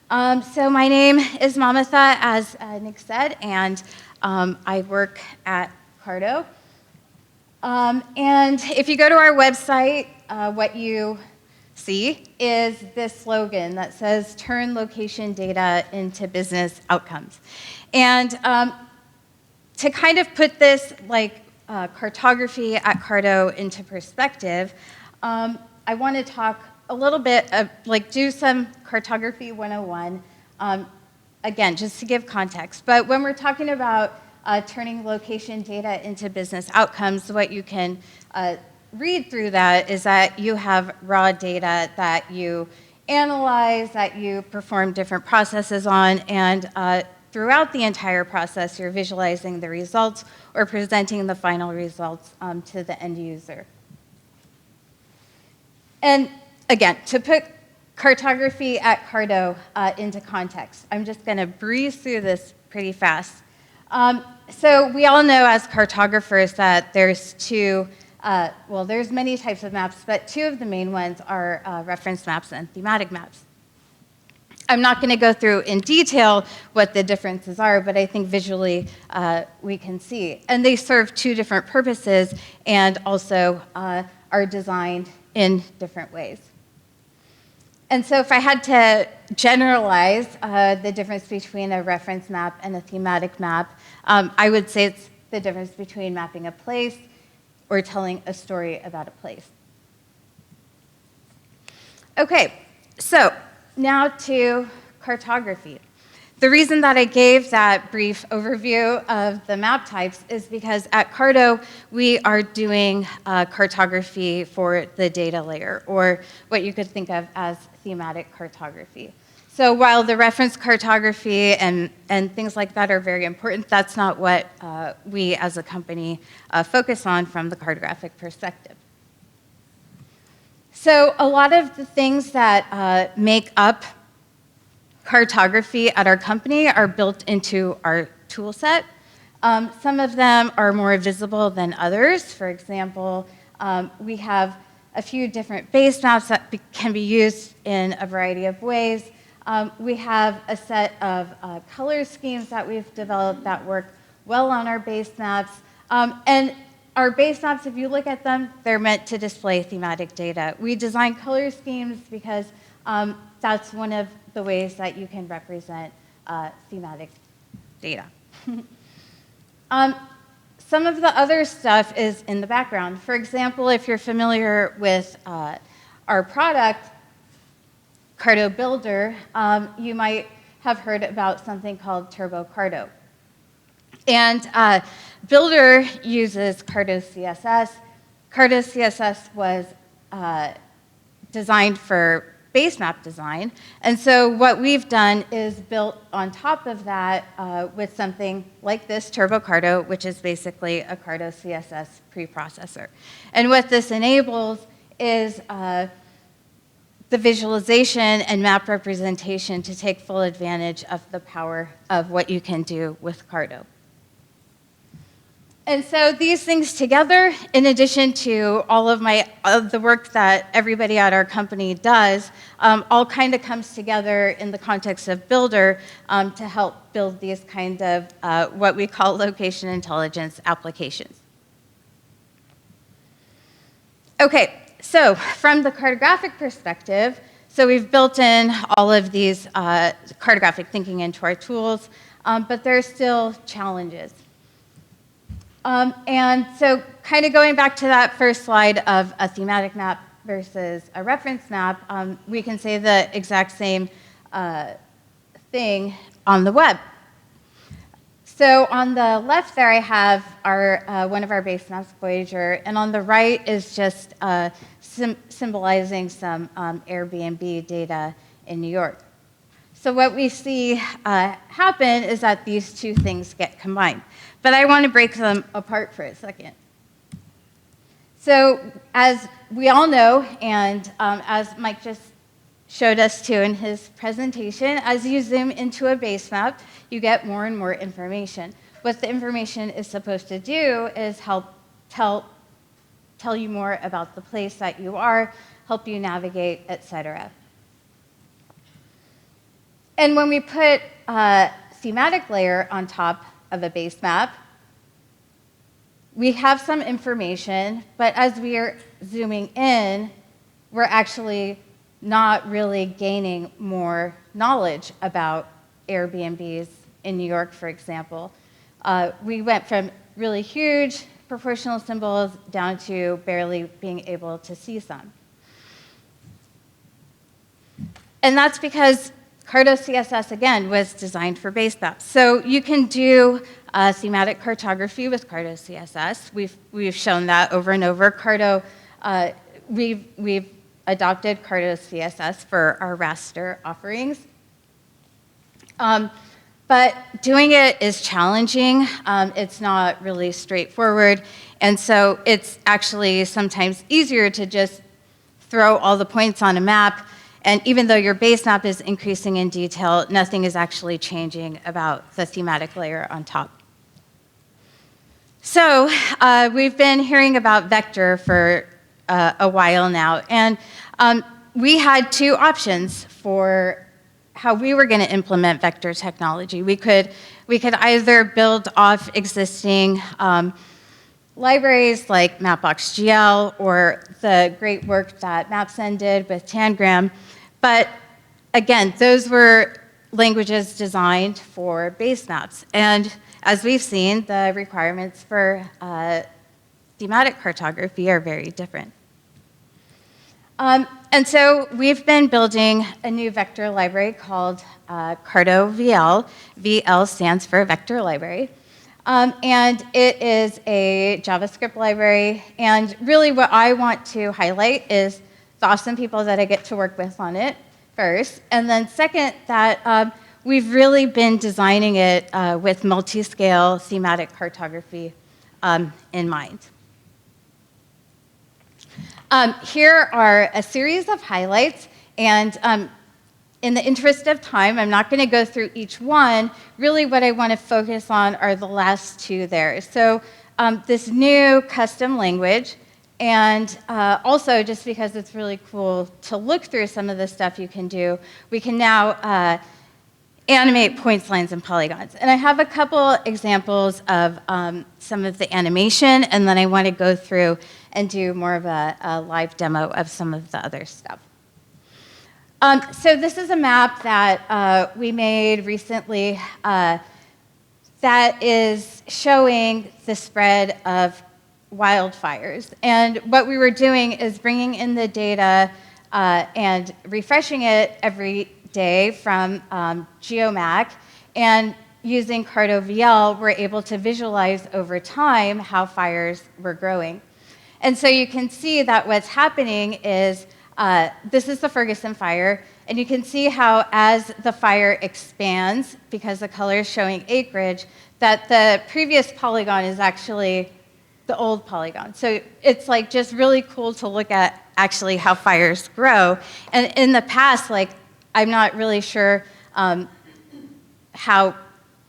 So my name is Mamata, as Nick said, and I work at CARTO. And if you go to our website, what you see is this slogan that says, "Turn location data into business outcomes." And to kind of put this like cartography at CARTO into perspective, I want to talk a little bit of, do some Cartography 101, again, just to give context. But when we're talking about turning location data into business outcomes, what you can read through that is that you have raw data that you analyze, that you perform different processes on, and throughout the entire process, you're visualizing the results or presenting the final results to the end user. And again, to put cartography at CARTO into context, I'm just going to breeze through this pretty fast. So we all know as cartographers that there's there's many types of maps, but two of the main ones are reference maps and thematic maps. I'm not going to go through in detail what the differences are, but I think visually we can see. And they serve two different purposes and also are designed in different ways. And so if I had to generalize the difference between a reference map and a thematic map, I would say it's the difference between mapping a place or telling a story about a place. Okay, so now to cartography. The reason that I gave that brief overview of the map types is because at CARTO, we are doing cartography for the data layer, or what you could think of as thematic cartography. So while the reference cartography and things like that are very important, that's not what we as a company focus on from the cartographic perspective. So a lot of the things that make up cartography at our company are built into our tool set. Some of them are more visible than others. For example, we have a few different base maps that can be used in a variety of ways. We have a set of color schemes that we've developed that work well on our base maps. And our base maps, if you look at them, they're meant to display thematic data. We design color schemes because that's one of the ways that you can represent thematic data. Some of the other stuff is in the background. For example, if you're familiar with our product, CARTO Builder, you might have heard about something called Turbo CARTO. And Builder uses CARTO CSS. CARTO CSS was designed for basemap design. And so what we've done is built on top of that with something like this, Turbo CARTO, which is basically a CARTO CSS preprocessor. And what this enables is the visualization and map representation to take full advantage of the power of what you can do with CARTO. And so these things together, in addition to all of the work that everybody at our company does, all kind of comes together in the context of Builder to help build these kind of what we call location intelligence applications. Okay, so from the cartographic perspective, so we've built in all of these cartographic thinking into our tools, but there are still challenges. And so kind of going back to that first slide of a thematic map versus a reference map, we can say the exact same thing on the web. So on the left there I have one of our base maps, Voyager, and on the right is just symbolizing some Airbnb data in New York. So what we see happen is that these two things get combined. But I want to break them apart for a second. So as we all know, and as Mike just showed us too in his presentation, as you zoom into a base map, you get more and more information. What the information is supposed to do is help tell you more about the place that you are, help you navigate, etc. And when we put a thematic layer on top of a base map, we have some information, but as we are zooming in, we're actually not really gaining more knowledge about Airbnbs in New York, for example. We went from really huge proportional symbols down to barely being able to see some. And that's because CARTO CSS, again, was designed for basemaps. So you can do thematic cartography with CARTO CSS. We've shown that over and over. CARTO, we've adopted CARTO CSS for our raster offerings. But doing it is challenging. It's not really straightforward. And so it's actually sometimes easier to just throw all the points on a map. And even though your base map is increasing in detail, nothing is actually changing about the thematic layer on top. So we've been hearing about vector for a while now. And we had two options for how we were going to implement vector technology. We could either build off existing libraries like Mapbox.gl or the great work that Mapsen did with Tangram. But again, those were languages designed for base maps. And as we've seen, the requirements for thematic cartography are very different. And so we've been building a new vector library called CARTO VL. VL stands for Vector Library. And it is a JavaScript library. And really what I want to highlight is the awesome people that I get to work with on it first. And then second, that we've really been designing it with multi-scale thematic cartography in mind. Here are a series of highlights, and in the interest of time, I'm not going to go through each one. Really what I want to focus on are the last two there. So this new custom language, and also just because it's really cool to look through some of the stuff you can do, we can now animate points, lines, and polygons. And I have a couple examples of some of the animation, and then I want to go through and do more of a live demo of some of the other stuff. So this is a map that we made recently that is showing the spread of wildfires. And what we were doing is bringing in the data and refreshing it every day from GeoMac, and using CARTO VL, we're able to visualize over time how fires were growing. And so you can see that what's happening is, this is the Ferguson fire, and you can see how as the fire expands, because the color is showing acreage, that the previous polygon is actually the old polygon. So it's like just really cool to look at actually how fires grow. And in the past, like, I'm not really sure how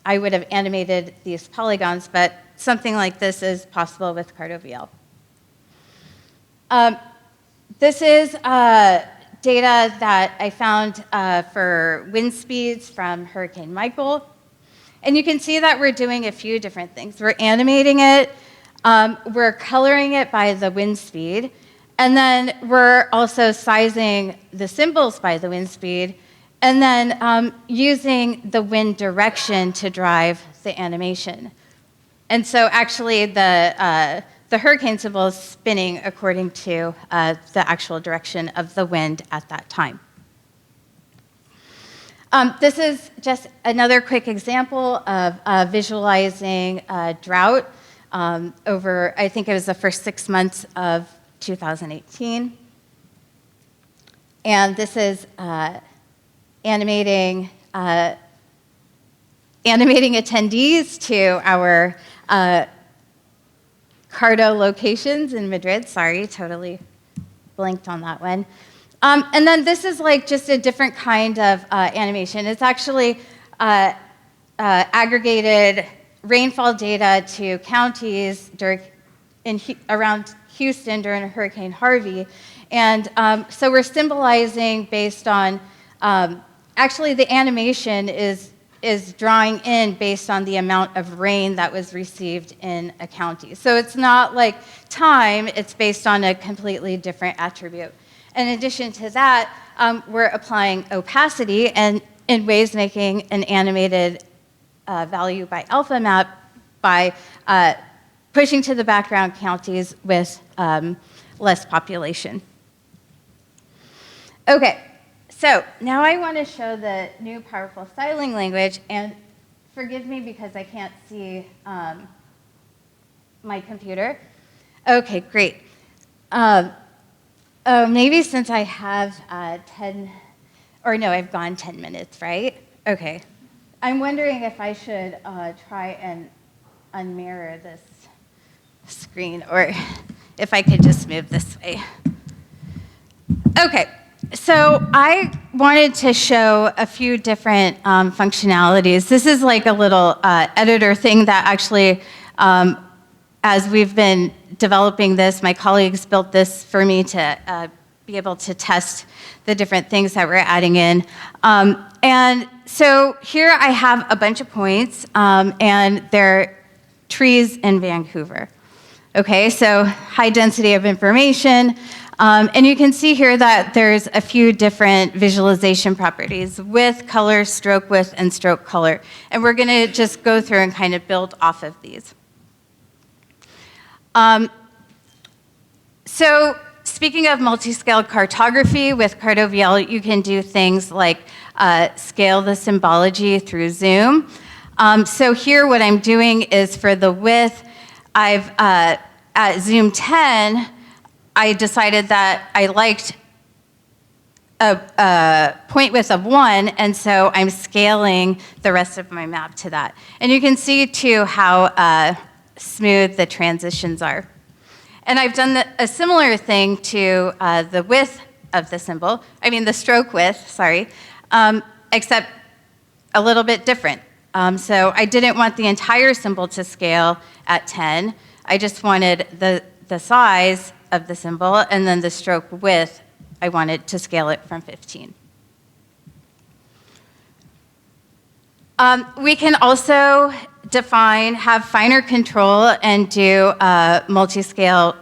I would have animated these polygons, but something like this is possible with CARTO VL. This is data that I found for wind speeds from Hurricane Michael. And you can see that we're doing a few different things. We're animating it, we're coloring it by the wind speed, and then we're also sizing the symbols by the wind speed, and then using the wind direction to drive the animation. And so actually the hurricane symbol is spinning according to the actual direction of the wind at that time. This is just another quick example of visualizing drought over, I think it was the first 6 months of 2018. And this is animating attendees to our CARTO locations in Madrid. Sorry, totally blanked on that one. And then this is like just a different kind of animation. It's actually aggregated rainfall data to counties around Houston during Hurricane Harvey. And so we're symbolizing based on actually, the animation is drawing in based on the amount of rain that was received in a county. So it's not like time, it's based on a completely different attribute. In addition to that, we're applying opacity and in ways making an animated value by alpha map by pushing to the background counties with less population. Okay, so now I want to show the new powerful styling language, and forgive me because I can't see my computer. Okay, great. Maybe since I have 10, or no, I've gone 10 minutes, right? Okay. I'm wondering if I should try and unmirror this screen, or if I could just move this way. Okay, so I wanted to show a few different functionalities. This is like a little editor thing that actually, as we've been developing this, my colleagues built this for me to be able to test the different things that we're adding in. And so here I have a bunch of points, and they're trees in Vancouver. Okay, so high density of information. And you can see here that there's a few different visualization properties: width, color, stroke width, and stroke color. And we're going to just go through and kind of build off of these. So speaking of multi-scale cartography, with CARTO VL, you can do things like scale the symbology through zoom. So here what I'm doing is for the width, I've at zoom 10, I decided that I liked a point width of 1, and so I'm scaling the rest of my map to that. And you can see, too, how smooth the transitions are. And I've done a similar thing to the width of the symbol, the stroke width, sorry, except a little bit different. So I didn't want the entire symbol to scale at 10. I just wanted the size of the symbol, and then the stroke width, I wanted to scale it from 15. We can also have finer control and do multi-scale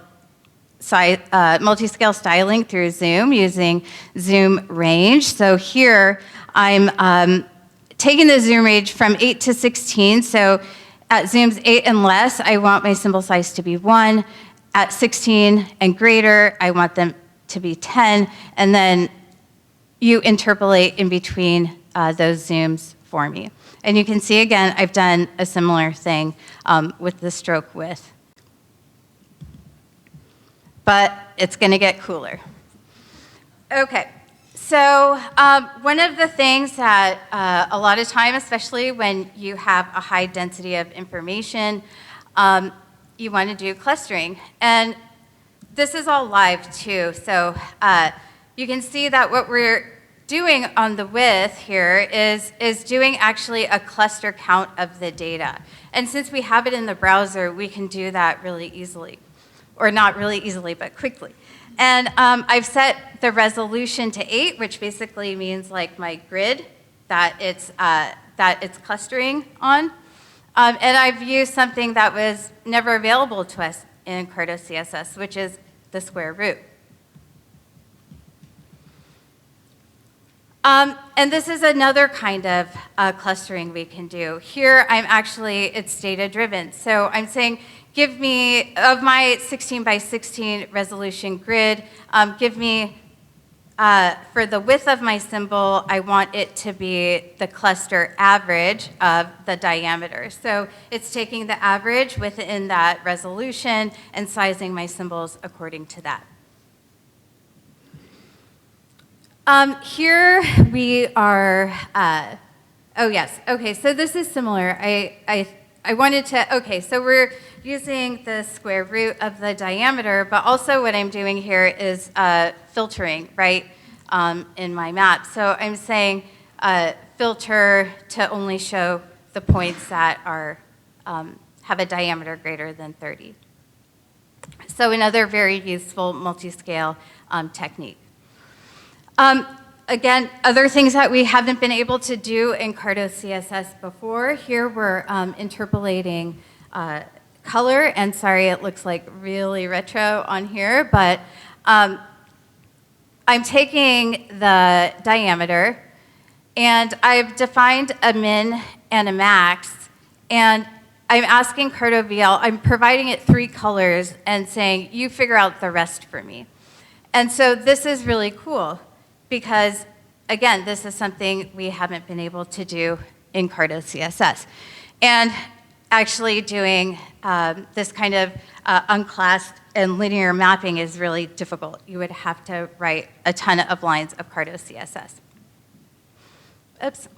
styling through zoom using zoom range. So here I'm taking the zoom range from 8 to 16. So at zooms 8 and less, I want my symbol size to be 1. At 16 and greater, I want them to be 10. And then you interpolate in between those zooms for me. And you can see, again, I've done a similar thing with the stroke width. But it's going to get cooler. Okay, so one of the things that a lot of time, especially when you have a high density of information, you want to do clustering. And this is all live, too. So you can see that what we're doing on the width here is doing actually a cluster count of the data. And since we have it in the browser, we can do that really easily. Or not really easily, but quickly. And I've set the resolution to 8, which basically means like my grid that it's clustering on. And I've used something that was never available to us in CARTO CSS, which is the square root. And this is another kind of clustering we can do. Here, it's data-driven. So I'm saying, give me, of my 16 by 16 resolution grid, give me, for the width of my symbol, I want it to be the cluster average of the diameter. So it's taking the average within that resolution and sizing my symbols according to that. Here we are, oh yes, okay, so this is similar. I wanted to, okay, so we're using the square root of the diameter, but also what I'm doing here is filtering, right, in my map. So I'm saying filter to only show the points that are, have a diameter greater than 30. So another very useful multi-scale technique. Again, other things that we haven't been able to do in CARTO CSS before. Here we're interpolating color, and sorry, it looks like really retro on here, but I'm taking the diameter, and I've defined a min and a max, and I'm asking CARTO VL, I'm providing it 3 colors and saying, you figure out the rest for me. And so this is really cool because, again, this is something we haven't been able to do in CARTO CSS. And actually doing this kind of unclassed and linear mapping is really difficult. You would have to write a ton of lines of CARTO CSS. Oops.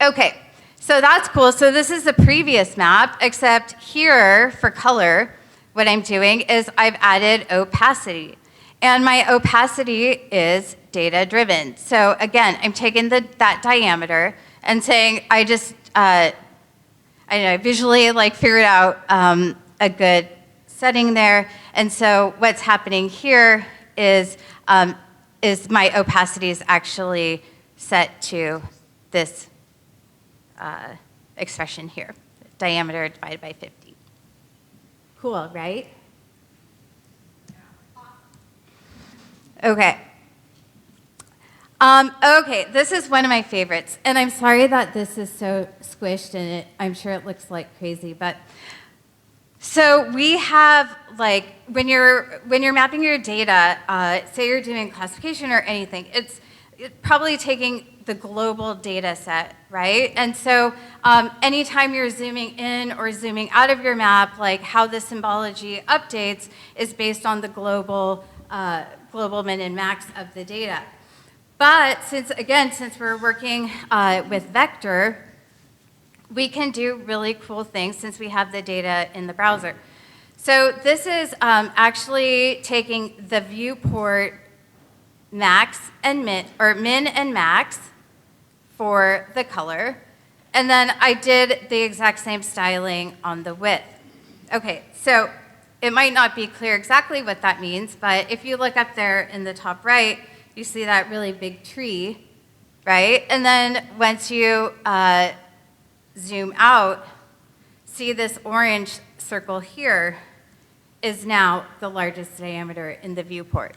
Okay, so that's cool. So this is the previous map, except here for color, what I'm doing is I've added opacity. And my opacity is data-driven. So again, I'm taking that diameter and saying I just, I don't know, visually like figured out a good setting there. And so what's happening here is my opacity is actually set to this expression here, diameter divided by 50. Cool, right? Okay. Okay, this is one of my favorites, and I'm sorry that this is so squished, and I'm sure it looks like crazy, but so we have like when you're mapping your data, say you're doing classification or anything, it's probably taking the global data set, right? And so anytime you're zooming in or zooming out of your map, like how the symbology updates is based on the global min and max of the data. But since we're working with vector, we can do really cool things since we have the data in the browser. So this is actually taking the viewport max and min, or min and max for the color, and then I did the exact same styling on the width. Okay, so it might not be clear exactly what that means, but if you look up there in the top right, you see that really big tree, right? And then once you zoom out, see this orange circle here is now the largest diameter in the viewport.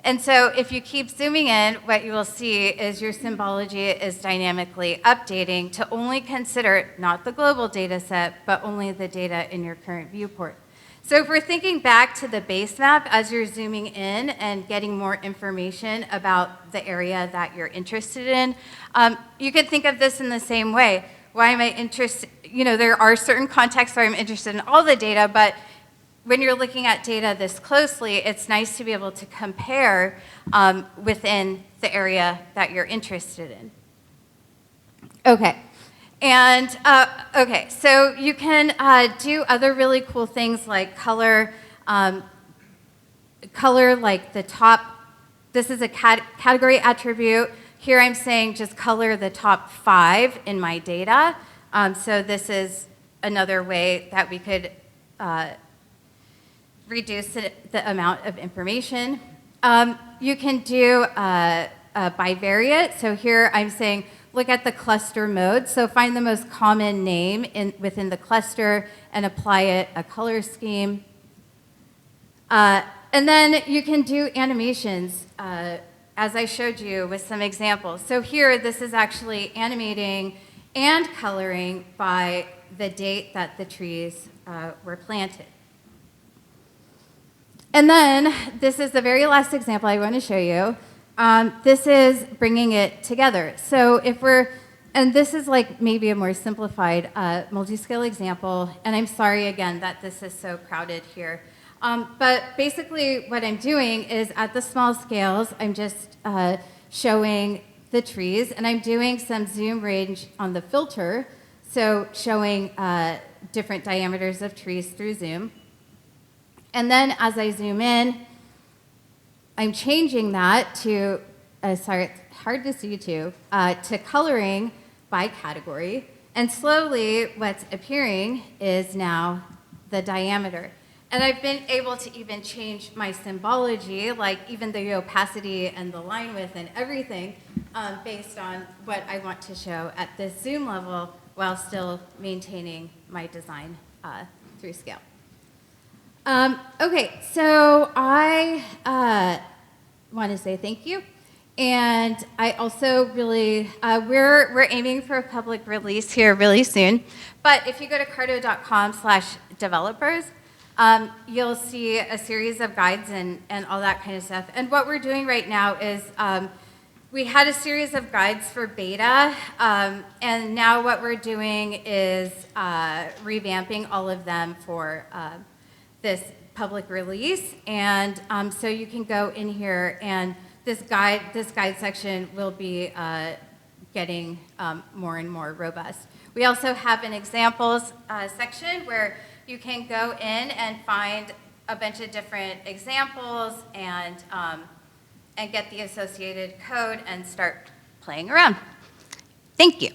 And so if you keep zooming in, what you will see is your symbology is dynamically updating to only consider not the global data set, but only the data in your current viewport. So if we're thinking back to the base map as you're zooming in and getting more information about the area that you're interested in, you can think of this in the same way. Why am I interested? You know, there are certain contexts where I'm interested in all the data, but when you're looking at data this closely, it's nice to be able to compare within the area that you're interested in. Okay. And, okay, so you can do other really cool things like color like the top. This is a category attribute. Here I'm saying just color the top 5 in my data. So this is another way that we could reduce the amount of information. You can do a bivariate. So here I'm saying, look at the cluster mode. So find the most common name within the cluster and apply it a color scheme. And then you can do animations, as I showed you with some examples. So here, this is actually animating and coloring by the date that the trees were planted. And then this is the very last example I want to show you. This is bringing it together. So if we're, and this is like maybe a more simplified multi-scale example, and I'm sorry again that this is so crowded here. But basically what I'm doing is at the small scales, I'm just showing the trees, and I'm doing some zoom range on the filter, so showing different diameters of trees through zoom. And then as I zoom in, I'm changing that to, sorry, it's hard to see too, to coloring by category. And slowly what's appearing is now the diameter. And I've been able to even change my symbology, like even the opacity and the line width and everything, based on what I want to show at this zoom level while still maintaining my design through scale. Okay, so I want to say thank you. And I also really, we're aiming for a public release here really soon. But if you go to carto.com/developers, you'll see a series of guides and all that kind of stuff. And what we're doing right now is we had a series of guides for beta, and now what we're doing is revamping all of them for this public release. And so you can go in here, and this guide section will be getting more and more robust. We also have an examples section where you can go in and find a bunch of different examples and get the associated code and start playing around. Thank you.